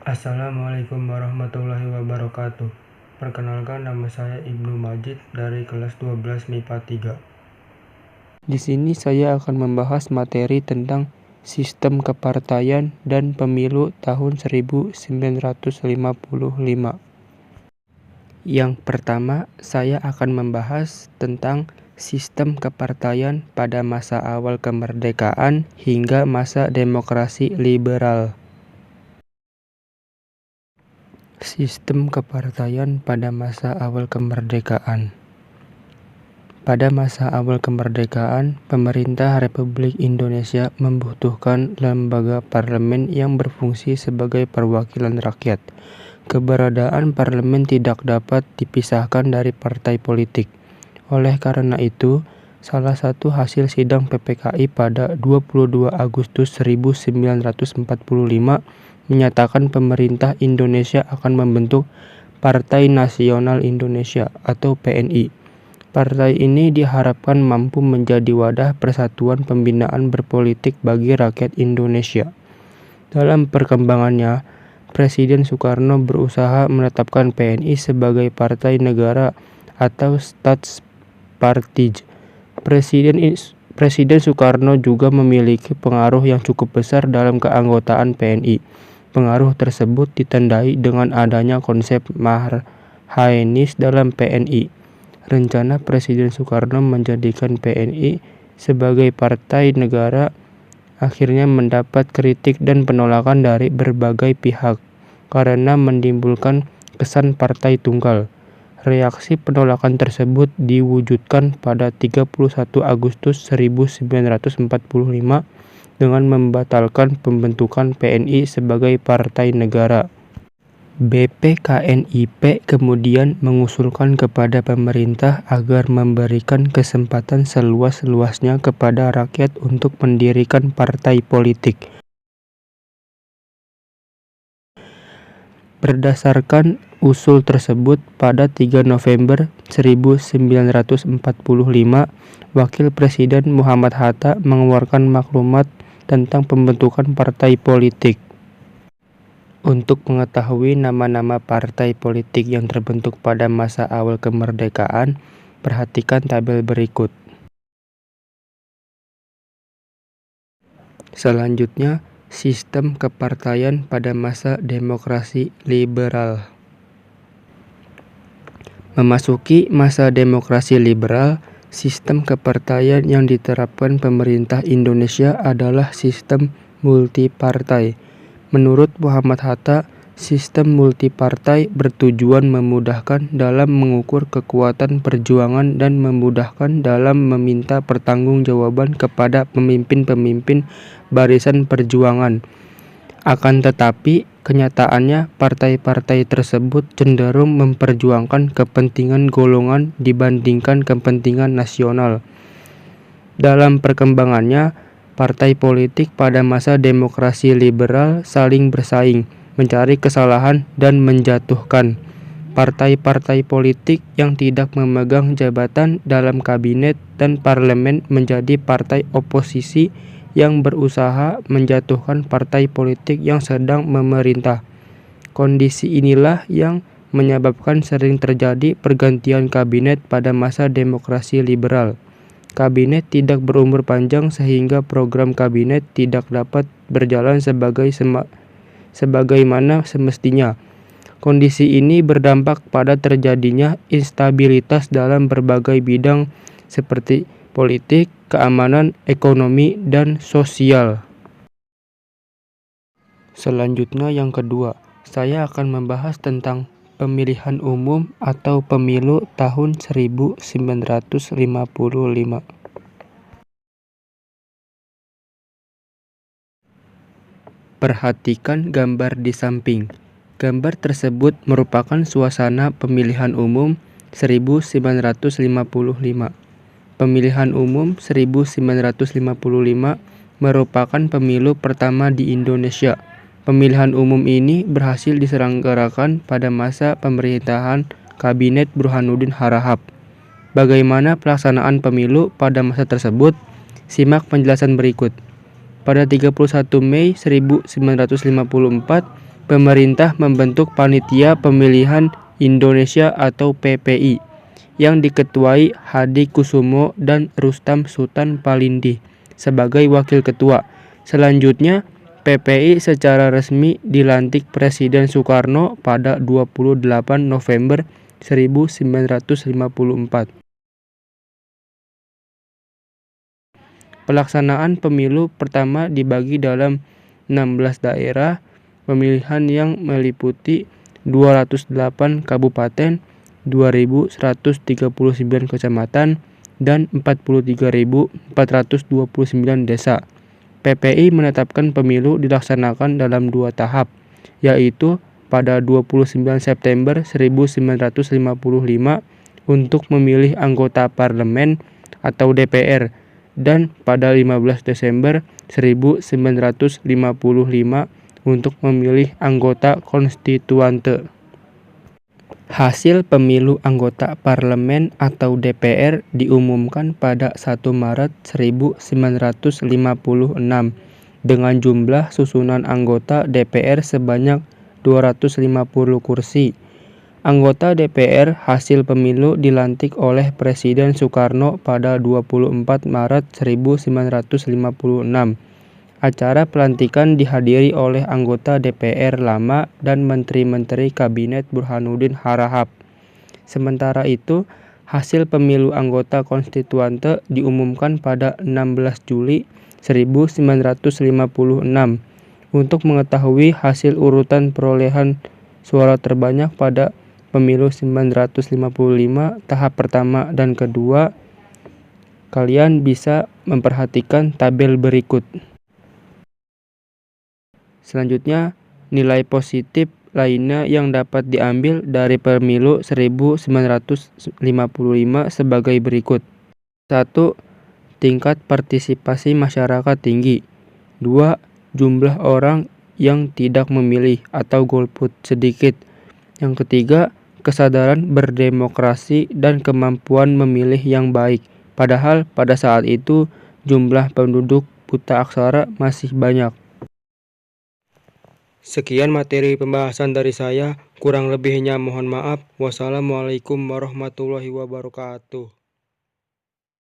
Assalamualaikum warahmatullahi wabarakatuh. Perkenalkan, nama saya Ibnu Majid dari kelas 12 MIPA 3. Di sini saya akan membahas materi tentang sistem kepartaian dan pemilu tahun 1955. Yang pertama, saya akan membahas tentang sistem kepartaian pada masa awal kemerdekaan hingga masa demokrasi liberal. Sistem kepartaian pada masa awal kemerdekaan. Pada masa awal kemerdekaan, pemerintah Republik Indonesia membutuhkan lembaga parlemen yang berfungsi sebagai perwakilan rakyat. Keberadaan parlemen tidak dapat dipisahkan dari partai politik. Oleh karena itu, salah satu hasil sidang PPKI pada 22 Agustus 1945 menyatakan pemerintah Indonesia akan membentuk Partai Nasional Indonesia atau PNI. Partai ini diharapkan mampu menjadi wadah persatuan pembinaan berpolitik bagi rakyat Indonesia. Dalam perkembangannya, Presiden Soekarno berusaha menetapkan PNI sebagai partai negara atau Staatspartij. Presiden Soekarno juga memiliki pengaruh yang cukup besar dalam keanggotaan PNI. Pengaruh tersebut ditandai dengan adanya konsep Marhaenis dalam PNI. Rencana Presiden Soekarno menjadikan PNI sebagai partai negara akhirnya mendapat kritik dan penolakan dari berbagai pihak karena menimbulkan kesan partai tunggal. Reaksi penolakan tersebut diwujudkan pada 31 Agustus 1945 dengan membatalkan pembentukan PNI sebagai partai negara. BPKNIP kemudian mengusulkan kepada pemerintah agar memberikan kesempatan seluas-luasnya kepada rakyat untuk mendirikan partai politik. Berdasarkan usul tersebut, pada 3 November 1945, Wakil Presiden Muhammad Hatta mengeluarkan maklumat tentang pembentukan partai politik. Untuk mengetahui nama-nama partai politik yang terbentuk pada masa awal kemerdekaan, perhatikan tabel berikut. Selanjutnya, sistem kepartaian pada masa demokrasi liberal. Memasuki masa demokrasi liberal, sistem kepartaian yang diterapkan pemerintah Indonesia adalah sistem multipartai. Menurut Muhammad Hatta, sistem multipartai bertujuan memudahkan dalam mengukur kekuatan perjuangan dan memudahkan dalam meminta pertanggungjawaban kepada pemimpin-pemimpin barisan perjuangan. Akan tetapi, kenyataannya partai-partai tersebut cenderung memperjuangkan kepentingan golongan dibandingkan kepentingan nasional. Dalam perkembangannya, partai politik pada masa demokrasi liberal saling bersaing, mencari kesalahan dan menjatuhkan. Partai-partai politik yang tidak memegang jabatan dalam kabinet dan parlemen menjadi partai oposisi yang berusaha menjatuhkan partai politik yang sedang memerintah. Kondisi inilah yang menyebabkan sering terjadi pergantian kabinet pada masa demokrasi liberal. Kabinet tidak berumur panjang sehingga program kabinet tidak dapat berjalan sebagaimana semestinya. Kondisi ini berdampak pada terjadinya instabilitas dalam berbagai bidang seperti politik, keamanan, ekonomi, dan sosial. Selanjutnya yang kedua, saya akan membahas tentang pemilihan umum atau pemilu tahun 1955. Perhatikan gambar di samping. Gambar tersebut merupakan suasana pemilihan umum 1955. Pemilihan umum 1955 merupakan pemilu pertama di Indonesia. Pemilihan umum ini berhasil diselenggarakan pada masa pemerintahan Kabinet Burhanuddin Harahap. Bagaimana pelaksanaan pemilu pada masa tersebut? Simak penjelasan berikut. Pada 31 Mei 1954, pemerintah membentuk Panitia Pemilihan Indonesia atau PPI yang diketuai Hadi Kusumo dan Rustam Sultan Palindi sebagai wakil ketua. Selanjutnya, PPI secara resmi dilantik Presiden Soekarno pada 28 November 1954. Pelaksanaan pemilu pertama dibagi dalam 16 daerah pemilihan yang meliputi 208 kabupaten, 2.139 kecamatan, dan 43.429 desa. PPI menetapkan pemilu dilaksanakan dalam 2 tahap, yaitu pada 29 September 1955 untuk memilih anggota parlemen atau DPR, dan pada 15 Desember 1955 untuk memilih anggota konstituante. Hasil pemilu anggota parlemen atau DPR diumumkan pada 1 Maret 1956 dengan jumlah susunan anggota DPR sebanyak 250 kursi. Anggota DPR hasil pemilu dilantik oleh Presiden Soekarno pada 24 Maret 1956. Acara pelantikan dihadiri oleh anggota DPR lama dan Menteri-Menteri Kabinet Burhanuddin Harahap. Sementara itu, hasil pemilu anggota konstituante diumumkan pada 16 Juli 1956. Untuk mengetahui hasil urutan perolehan suara terbanyak pada pemilu 1955 tahap pertama dan kedua, kalian bisa memperhatikan tabel berikut. Selanjutnya, nilai positif lainnya yang dapat diambil dari pemilu 1955 sebagai berikut. 1. Tingkat partisipasi masyarakat tinggi. 2. Jumlah orang yang tidak memilih atau golput sedikit. Yang ketiga, kesadaran berdemokrasi dan kemampuan memilih yang baik. Padahal pada saat itu jumlah penduduk buta aksara masih banyak. Sekian materi pembahasan dari saya, kurang lebihnya mohon maaf. Wassalamualaikum warahmatullahi wabarakatuh.